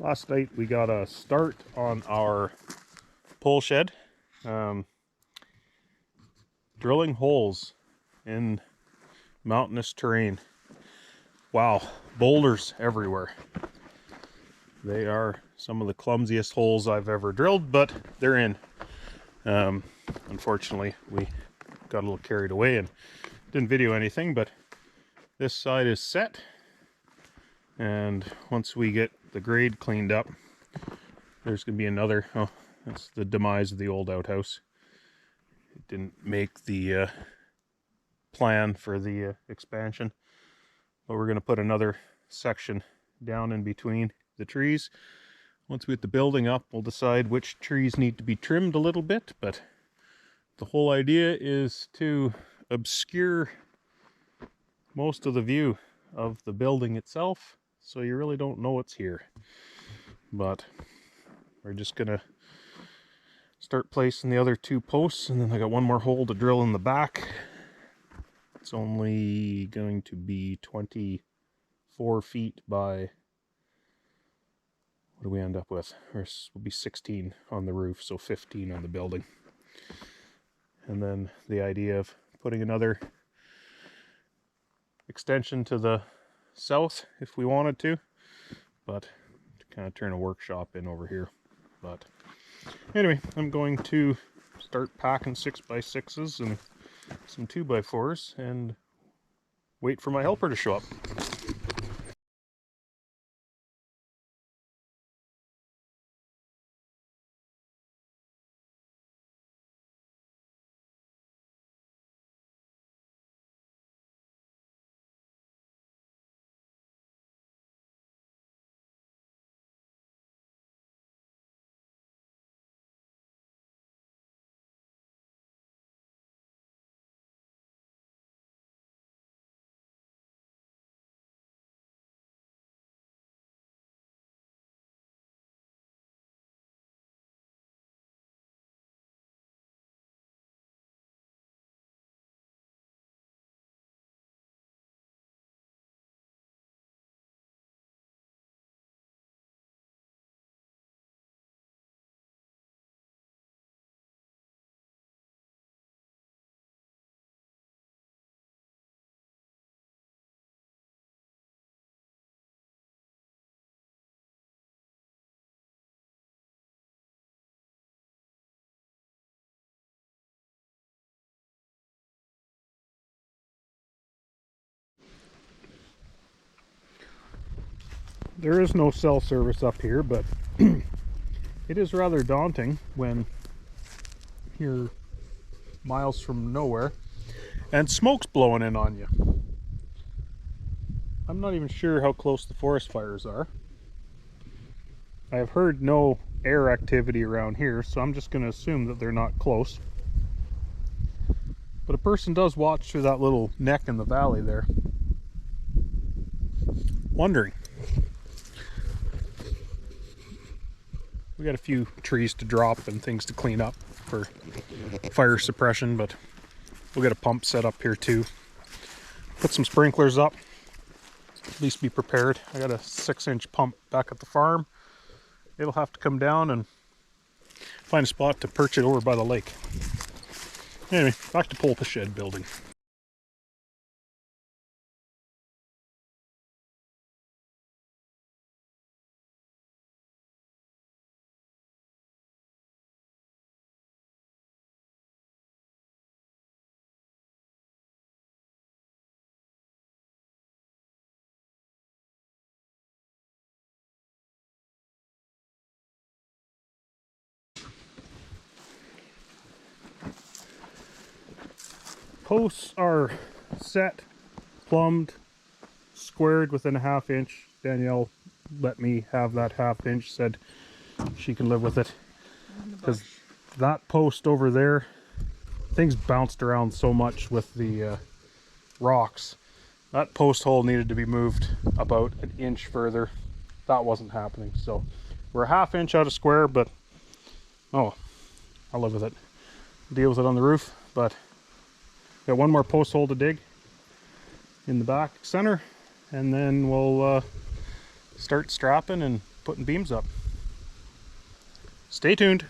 last night we got a start on our pole shed. Drilling holes in mountainous terrain. Wow, boulders everywhere. They are some of the clumsiest holes I've ever drilled, but they're in. Unfortunately, we got a little carried away and didn't video anything, but this side is set. And once we get the grade cleaned up, there's going to be another. Oh, that's the demise of the old outhouse. It didn't make the plan for the expansion, but we're going to put another section down in between the trees. Once we get the building up, we'll decide which trees need to be trimmed a little bit, but the whole idea is to obscure most of the view of the building itself, so you really don't know it's here. But we're just gonna start placing the other two posts, and then I got one more hole to drill in the back. It's only going to be 24 feet by, what do we end up with? Will be 16 on the roof, so 15 on the building. And then the idea of putting another extension to the south if we wanted to, but to kind of turn a workshop in over here. But anyway, I'm going to start packing 6x6s and some 2x4s and wait for my helper to show up. There is no cell service up here, but it is rather daunting when you're miles from nowhere and smoke's blowing in on you. I'm not even sure how close the forest fires are. I have heard no air activity around here, so I'm just going to assume that they're not close. But a person does watch through that little neck in the valley there, wondering. We got a few trees to drop and things to clean up for fire suppression, but we'll get a pump set up here too. Put some sprinklers up, at least be prepared. I got a 6-inch pump back at the farm. It'll have to come down and find a spot to perch it over by the lake. Anyway, back to pole shed building. Posts are set, plumbed, squared within a 1/2 inch. Danielle let me have that 1/2 inch, said she can live with it. Because that post over there, things bounced around so much with the rocks. That post hole needed to be moved about 1 inch further. That wasn't happening. So we're a 1/2 inch out of square, but oh, I'll live with it. Deal with it on the roof, but got one more post hole to dig in the back center, and then we'll start strapping and putting beams up. Stay tuned.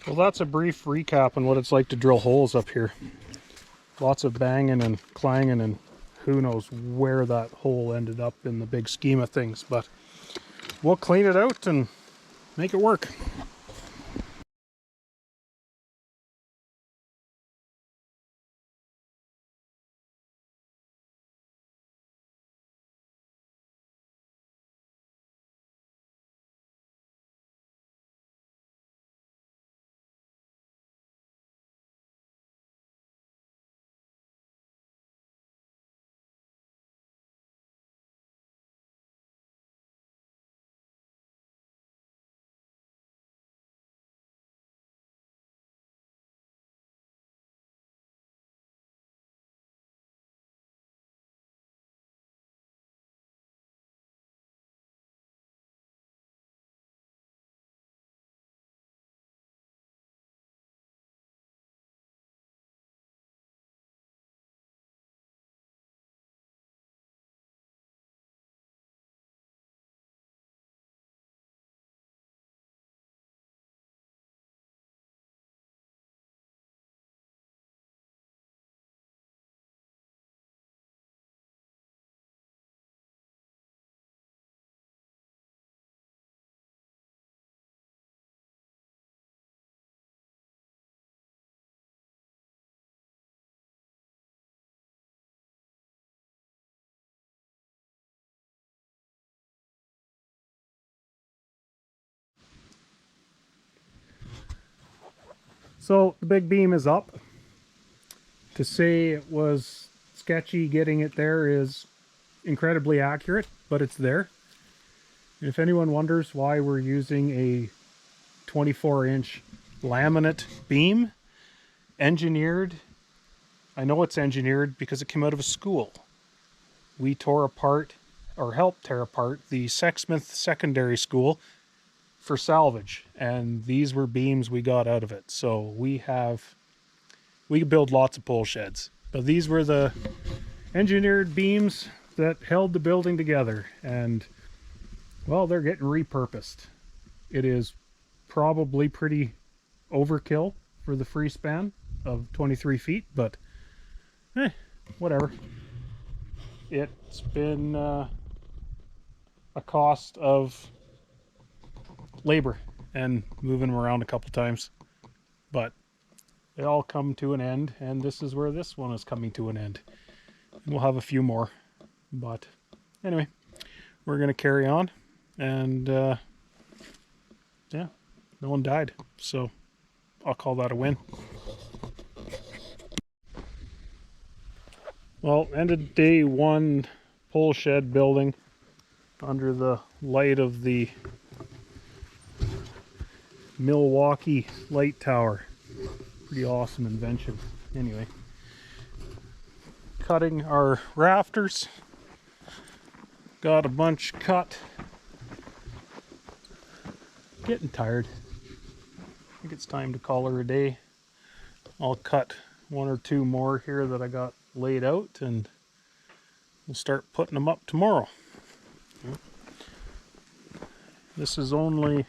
Well, that's a brief recap on what it's like to drill holes up here. Lots of banging and clanging, and who knows where that hole ended up in the big scheme of things, but we'll clean it out and make it work. So the big beam is up. To say it was sketchy getting it there is incredibly accurate, but it's there. And if anyone wonders why we're using a 24-inch laminate beam, engineered, I know it's engineered because it came out of a school. We tore apart, or helped tear apart, the Sexsmith Secondary School for salvage, and these were beams we got out of it. So we could build lots of pole sheds, but these were the engineered beams that held the building together, and well, they're getting repurposed. It is probably pretty overkill for the free span of 23 feet, but whatever. It's been a cost of labor and moving them around a couple times, but they all come to an end, and this is where this one is coming to an end. We'll have a few more, but anyway, we're going to carry on, and yeah, no one died, so I'll call that a win. Well, ended day one pole shed building under the light of the Milwaukee light tower. Pretty awesome invention. Anyway, cutting our rafters. Got a bunch cut. Getting tired. I think it's time to call her a day. I'll cut one or two more here that I got laid out, and we'll start putting them up tomorrow. This is only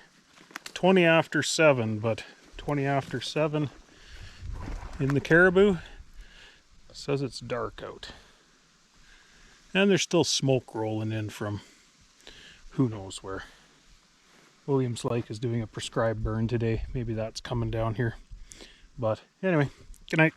20 after 7, but 20 after 7 in the Caribou says it's dark out. And there's still smoke rolling in from who knows where. Williams Lake is doing a prescribed burn today. Maybe that's coming down here. But anyway, good night.